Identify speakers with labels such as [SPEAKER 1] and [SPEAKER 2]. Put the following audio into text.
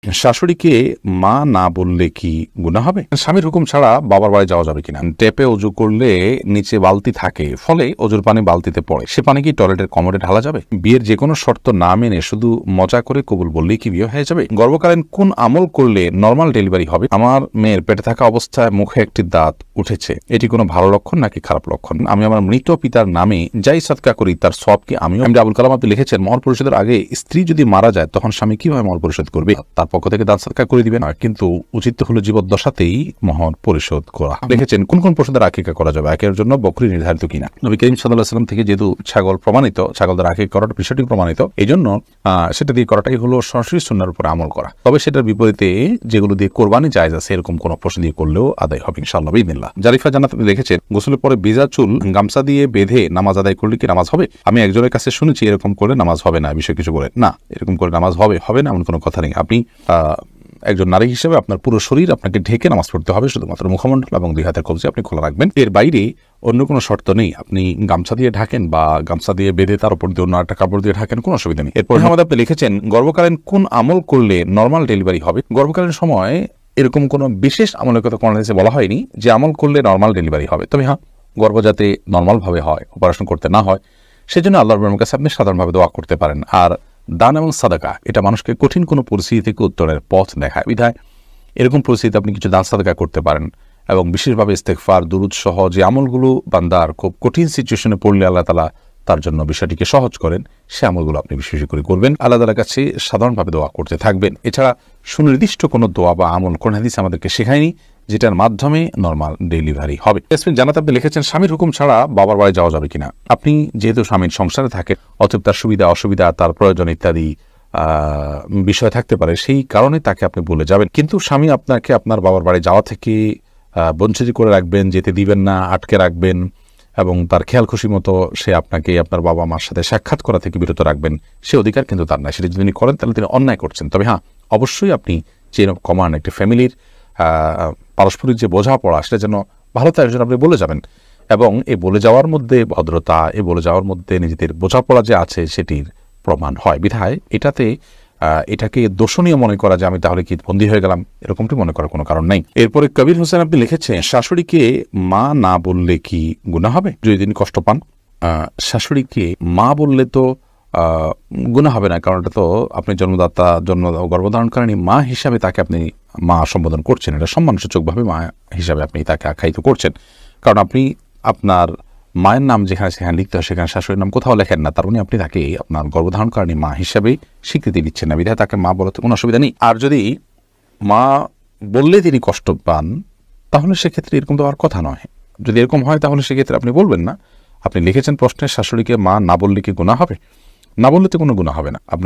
[SPEAKER 1] শাশুড়িকে মা না বললে কি গুনাহ হবে? স্বামীর হুকুম ছাড়া বাবার বাড়ি যাওয়া যাবে কিনা? টেপে অজু করলে নিচে বালতি থাকে, ফলে অজুর পানি বালতিতে পড়ে, সে পানি কি টয়লেটের কমোডে ঢালা যাবে? বিয়ের যে কোনো শর্ত না মেনে শুধু মজা করে কবুল বললেই কি বিয়ে হয়ে যাবে? গর্ভকালীন কোন আমল করলে নর্মাল ডেলিভারি হবে? আমার মেয়ের পেটে থাকা অবস্থায় মুখে একটি দাঁত উঠেছে, এটি কোনো ভালো লক্ষণ নাকি খারাপ লক্ষণ? আমি আমার মৃত পিতার নামে যাই সদকা করি তার সব কি আমিও? আবুল কালাম আপনি লিখেছেন, মহর পরিশোধের আগে স্ত্রী যদি মারা যায় তখন স্বামী কিভাবে মহর পরিশোধ করবে? তার পক্ষ থেকে দান সদকা করে দিবেন, কিন্তু উচিত হলো জীবদ্দশাতেই মহর পরিশোধ করা। লিখেছেন, কোন কোন পশুদের আকিকা করা যাবে, একের জন্য বকরি নির্ধারিত কিনা? নবী করিম সাল্লাল্লাহু আলাইহি ওয়াসাল্লাম থেকে যেহেতু ছাগল প্রমাণিত, ছাগলদের আকিকা করার বিষয়টি প্রমাণিত, এই জন্য সেটা দিয়ে করাটাই হলো সরাসরি সুন্নাহর উপরে আমল করা। তবে সেটার বিপরীতে যেগুলো দিয়ে কোরবানি জায়েজ আছে, এরকম কোন পশু দিয়ে করলেও আদায় হবে ইনশাআল্লাহ বিইذنিল্লাহ। জারিফা জান্নাত আপনি লিখেছেন, গোসলের পরে ভিজা চুল গামছা দিয়ে বেঁধে নামাজ আদায় করলে কি নামাজ হবে? আমি একজনের কাছে শুনেছি এরকম করে নামাজ হবে না, বিষয় কিছু বলে না, এরকম করে নামাজ হবে না এমন কোনো কথা নেই। আপনি একজন নারী হিসেবে আপনার পুরো শরীর আপনাকে ঢেকে নামাজ পড়তে হবে, শুধুমাত্র মুখমণ্ডল এবং দুই হাতের কবজি আপনি খোলা রাখবেন, এর বাইরে অন্য কোনো শর্ত নেই। আপনি গামছা দিয়ে ঢাকেন বা গামছা দিয়ে বেঁধে তার উপর দিয়ে অন্য একটা কাপড় দিয়ে ঢাকেন, কোনো অসুবিধা নেই। এরপর আমাদের আপনি লিখেছেন, গর্ভকালীন কোন আমল করলে নর্মাল ডেলিভারি হবে? গর্ভকালীন সময় এরকম কোনো বিশেষ আমলের কথা কোন হাদিসে বলা হয়নি যে আমল করলে নর্মাল ডেলিভারি হবে। তবে হ্যাঁ, গর্ভ যাতে নর্মালভাবে হয়, অপারেশন করতে না হয়, সেজন্য আল্লাহর কাছে আপনি সাধারণভাবে দোয়া করতে পারেন। আর দান এবং সাদাকা এটা মানুষকে কঠিন কোনো পরিস্থিতি থেকে উত্তরের পথ দেখায়, বিধায় এরকম পরিস্থিতিতে আপনি কিছু দান সাদাকা করতে পারেন। এবং বিশেষভাবে ইস্তেগফার, দুরূদ সহ যে আমলগুলো বান্দার খুব কঠিন সিচুয়েশনে পড়লে আল্লাহ তাআলা তার জন্য বিষয়টিকে সহজ করেন, সে আমলগুলো আপনি বিশেষ করে করবেন, আল্লাহ তাআলার কাছে সাধারণভাবে দোয়া করতে থাকবেন। এছাড়া সুনির্দিষ্ট কোনো দোয়া বা আমল কোন হাদিস আমাদেরকে শেখায়নি যেটার মাধ্যমে নর্মাল ডেলিভারি হবে। জানাতে আপনি লিখেছেন, স্বামীর হুকুম ছাড়া বাবার বাড়ি যাওয়া যাবে কিনা? আপনি যেহেতু স্বামীর সংসারে থাকেন, অতএব তার সুবিধা অসুবিধা, তার প্রয়োজন ইত্যাদি বিষয় থাকতে পারে, সেই কারণে তাকে আপনি বলে যাবেন। কিন্তু স্বামী আপনাকে আপনার বাবার বাড়ি যাওয়া থেকে বঞ্চিত করে রাখবেন, যেতে দিবেন না, আটকে রাখবেন এবং তার খেয়াল খুশি মতো সে আপনাকে আপনার বাবা মার সাথে সাক্ষাৎ করা থেকে বিরত রাখবেন, সে অধিকার কিন্তু তার নাই। সেটা যদি তিনি করেন তাহলে তিনি অন্যায় করছেন। তবে হ্যাঁ, অবশ্যই আপনি চেইন অফ কমান্ড, একটি ফ্যামিলির পারস্পরিক যে বোঝাপড়া, সেটা যেন ভালো তার জন্য আপনি বলে যাবেন। এবং এই বলে যাওয়ার মধ্যে ভদ্রতা, এই বলে যাওয়ার মধ্যে নিজেদের বোঝাপড়া যে আছে সেটির প্রমাণ হয়, বিধায় এটাকে দোষণীয় মনে করা যে আমি তাহলে কি বন্দী হয়ে গেলাম, এরকমটি মনে করার কোনো কারণ নেই। এরপরে কবির হোসেন আপনি লিখেছেন, শাশুড়িকে মা না বললে কি গুনাহ হবে যদি তিনি কষ্ট পান? শাশুড়িকে মা বললে তো গুনাহ হবে না, কারণ এটা তো আপনি জন্মদাতা গর্ভধারণকারিণী মা হিসাবে তাকে আপনি মা সম্বোধন করছেন, এটা সম্মানসূচকভাবে মা হিসাবে আপনি তাকে আখ্যায়িত করছেন। কারণ আপনি আপনার মায়ের নাম যেখানে সেখানে লিখতে হয়, সেখানে শাশুড়ির নাম কোথাও লেখেন না, তার মানে আপনি তাকে আপনার গর্ভধারণকারিণী মা হিসাবেই স্বীকৃতি দিচ্ছেন না, বিধায় তাকে মা বলতে কোনো অসুবিধা নেই। আর যদি মা বললে তিনি কষ্ট পান, তাহলে সেক্ষেত্রে এরকম তো আর কথা নয়। যদি এরকম হয় তাহলে সেক্ষেত্রে আপনি বলবেন না। আপনি লিখেছেন প্রশ্নে, শাশুড়িকে মা না বললে কি গুনাহ হবে? না বললে তো কোনো গুনাহ হবে না। আপনি